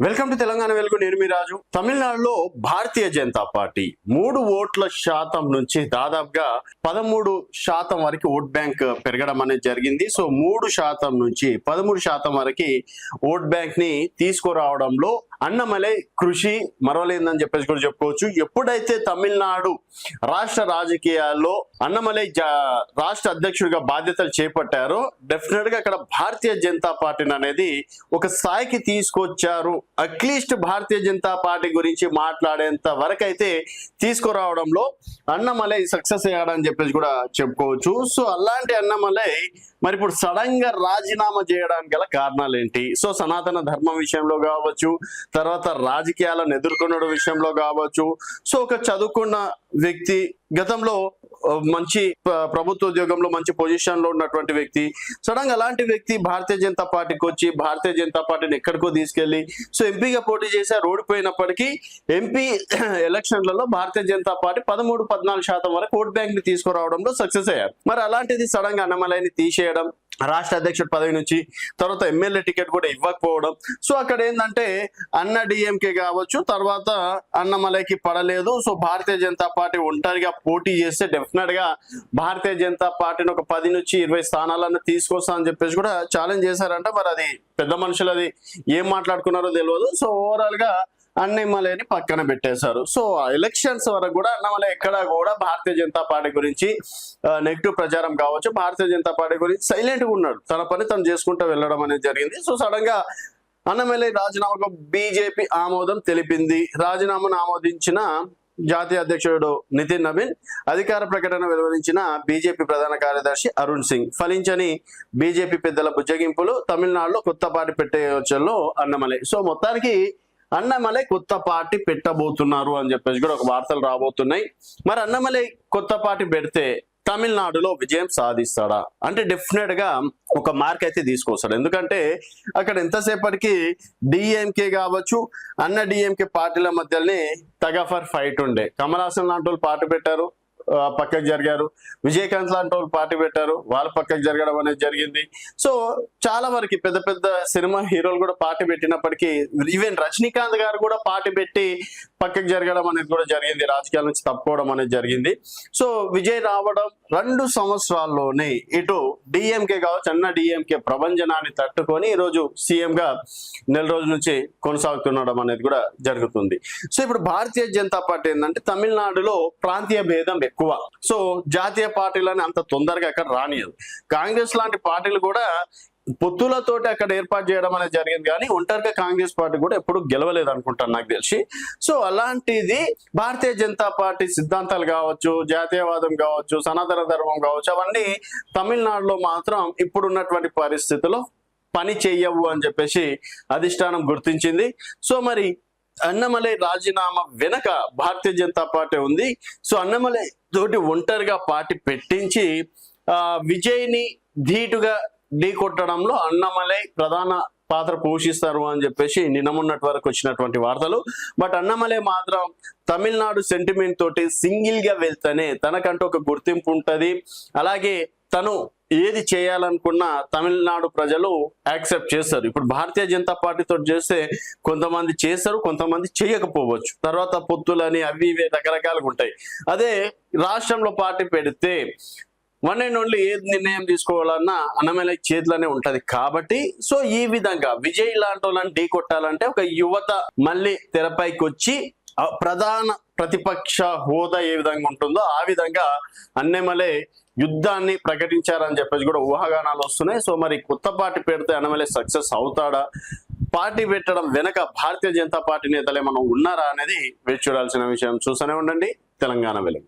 Welcome to Telangana వెలుగు. నేను మీ రాజు. తమిళనాడులో భారతీయ జనతా పార్టీ 3% నుంచి దాదాపుగా 13% వరకు ఓట్ బ్యాంక్ పెరగడం అనేది జరిగింది. సో 3% నుంచి 13% వరకు ఓట్ బ్యాంక్ ని తీసుకురావడంలో అన్నమలై కృషి మరవలేదని చెప్పేసి కూడా చెప్పుకోవచ్చు. ఎప్పుడైతే తమిళనాడు రాష్ట్ర రాజకీయాల్లో అన్నమలై రాష్ట్ర అధ్యక్షుడిగా బాధ్యతలు చేపట్టారో డెఫినెట్ గా అక్కడ భారతీయ జనతా పార్టీని అనేది ఒక స్థాయికి తీసుకొచ్చారు. అట్లీస్ట్ భారతీయ జనతా పార్టీ గురించి మాట్లాడేంత వరకు అయితే తీసుకురావడంలో అన్నమలై సక్సెస్ అయ్యాడని చెప్పేసి కూడా చెప్పుకోవచ్చు. సో అలాంటి అన్నమలై మరి ఇప్పుడు సడన్ గా రాజీనామా చేయడానికి గల కారణాలు ఏంటి? సో సనాతన ధర్మం విషయంలో కావచ్చు, తర్వాత రాజకీయాలను ఎదుర్కొన్న విషయంలో కావచ్చు. సో ఒక చదువుకున్న వ్యక్తి, గతంలో మంచి ప్రభుత్వ ఉద్యోగంలో మంచి పొజిషన్ లో ఉన్నటువంటి వ్యక్తి, సడన్ గా అలాంటి వ్యక్తి భారతీయ జనతా పార్టీకి వచ్చి భారతీయ జనతా పార్టీని ఎక్కడికో తీసుకెళ్లి సో ఎంపీగా పోటీ చేశారు. ఓడిపోయినప్పటికీ ఎంపీ ఎలక్షన్లలో భారతీయ జనతా పార్టీ 13-14% వరకు ఓట్ బ్యాంక్ ని తీసుకురావడంలో సక్సెస్ అయ్యారు. మరి అలాంటిది సడన్ గా అన్నమలైని తీసేయడం, రాష్ట్ర అధ్యక్షుడు పదవి నుంచి, తర్వాత ఎమ్మెల్యే టికెట్ కూడా ఇవ్వకపోవడం. సో అక్కడ ఏంటంటే అన్న డిఎంకే కావచ్చు, తర్వాత అన్నమలైకి పడలేదు. సో భారతీయ జనతా పార్టీ ఒంటరిగా పోటీ చేస్తే డెఫినెట్ గా భారతీయ జనతా పార్టీని ఒక 10 నుంచి 20 స్థానాలను తీసుకొస్తా అని చెప్పేసి కూడా ఛాలెంజ్ చేశారంట. మరి అది పెద్ద మనుషులు అది ఏం మాట్లాడుకున్నారో తెలియదు. సో ఓవరాల్ గా అన్నమలైని పక్కన పెట్టేశారు. సో ఎలక్షన్స్ వరకు కూడా అన్నమలై ఎక్కడా కూడా భారతీయ జనతా పార్టీ గురించి నెగిటివ్ ప్రచారం కావచ్చు, భారతీయ జనతా పార్టీ గురించి సైలెంట్ గా ఉన్నాడు. తన పని తను చేసుకుంటూ వెళ్ళడం అనేది జరిగింది. సో సడన్ గా అన్నమలై రాజీనామాకు బీజేపీ ఆమోదం తెలిపింది. రాజీనామాను ఆమోదించిన జాతీయ అధ్యక్షుడు నితిన్ నవీన్, అధికార ప్రకటన వెలువరించిన బీజేపీ ప్రధాన కార్యదర్శి అరుణ్ సింగ్. ఫలించని బీజేపీ పెద్దల బుజ్జగింపులు, తమిళనాడులో కొత్త పార్టీ పెట్టే యోచనలో అన్నమలై. సో మొత్తానికి అన్నమలై కొత్త పార్టీ పెట్టబోతున్నారు అని చెప్పేసి కూడా ఒక వార్తలు రాబోతున్నాయి. మరి అన్నమలై కొత్త పార్టీ పెడితే తమిళనాడులో విజయం సాధిస్తాడా అంటే డెఫినెట్ గా ఒక మార్క్ అయితే తీసుకొస్తాడు. ఎందుకంటే అక్కడ ఎంతసేపటికి డిఎంకే కావచ్చు, అన్న డిఎంకే పార్టీల మధ్యనే తగఫర్ ఫైట్ ఉండే. కమల్ హాసన్ లాంటి వాళ్ళు పార్టీ పెట్టారు, పక్కకు జరిగారు. విజయకాంత్ లాంటి వాళ్ళు పార్టీ పెట్టారు, వాళ్ళు పక్కకు జరగడం అనేది జరిగింది. సో చాలా వరకు పెద్ద పెద్ద సినిమా హీరోలు కూడా పార్టీ పెట్టినప్పటికీ, ఈవెన్ రజనీకాంత్ గారు కూడా పార్టీ పెట్టి పక్కకు జరగడం అనేది కూడా జరిగింది, రాజకీయాల నుంచి తప్పుకోవడం అనేది జరిగింది. సో విజయ్ రావడం 2 సంవత్సరాల్లోనే ఇటు డిఎంకే కావచ్చు, అన్న డిఎంకే ప్రభంజనాన్ని తట్టుకొని ఈరోజు సీఎం గా నెల రోజుల నుంచి కొనసాగుతుండడం అనేది కూడా జరుగుతుంది. సో ఇప్పుడు భారతీయ జనతా పార్టీ ఏంటంటే తమిళనాడులో ప్రాంతీయ భేదం ఎక్కువ. సో జాతీయ పార్టీలని అంత తొందరగా అక్కడ రానియదు. కాంగ్రెస్ లాంటి పార్టీలు కూడా పొత్తులతోటి అక్కడ ఏర్పాటు చేయడం అనేది జరిగింది, కానీ ఒంటరిగా కాంగ్రెస్ పార్టీ కూడా ఎప్పుడు గెలవలేదు అనుకుంటాను నాకు తెలిసి. సో అలాంటిది భారతీయ జనతా పార్టీ సిద్ధాంతాలు కావచ్చు, జాతీయవాదం కావచ్చు, సనాతన ధర్మం కావచ్చు, అవన్నీ తమిళనాడులో మాత్రం ఇప్పుడున్నటువంటి పరిస్థితుల్లో పని చెయ్యవు అని చెప్పేసి అధిష్టానం గుర్తించింది. సో మరి అన్నమలై రాజీనామా వెనక భారతీయ జనతా పార్టీ ఉంది. సో అన్నమలై తోటి ఒంటరిగా పార్టీ పెట్టించి విజయ్ని ధీటుగా ఢీ కొట్టడంలో అన్నమలై ప్రధాన పాత్ర పోషిస్తారు అని చెప్పేసి నిన్నమున్నటి వరకు వచ్చినటువంటి వార్తలు. బట్ అన్నమలై మాత్రం తమిళనాడు సెంటిమెంట్ తోటి సింగిల్ గా వెళ్తేనే తనకంటూ ఒక గుర్తింపు ఉంటది. అలాగే తను ఏది చేయాలనుకున్నా తమిళనాడు ప్రజలు యాక్సెప్ట్ చేస్తారు. ఇప్పుడు భారతీయ జనతా పార్టీతో చేస్తే కొంతమంది చేస్తారు, కొంతమంది చేయకపోవచ్చు, తర్వాత పొత్తులని అవి ఇవే రకరకాలుగా ఉంటాయి. అదే రాష్ట్రంలో పార్టీ పెడితే వన్ అండ్ ఓన్లీ ఏది నిర్ణయం తీసుకోవాలన్నా అన్నమలై చేతిలోనే ఉంటది. కాబట్టి సో ఈ విధంగా విజయ్ లాంటి వాళ్ళని ఢీ కొట్టాలంటే ఒక యువత మళ్ళీ తెరపైకి వచ్చి ప్రధాన ప్రతిపక్ష హోదా ఏ విధంగా ఉంటుందో ఆ విధంగా అన్నమలై యుద్ధాన్ని ప్రకటించారని చెప్పేసి కూడా ఊహాగానాలు వస్తున్నాయి. సో మరి కొత్త పార్టీ పెడితే అన్నమలై సక్సెస్ అవుతాడా? పార్టీ పెట్టడం వెనక భారతీయ జనతా పార్టీ నేతలు ఏమన్నా ఉన్నారా అనేది వేచి చూడాల్సిన విషయం. చూస్తూనే ఉండండి తెలంగాణ వెలుగు.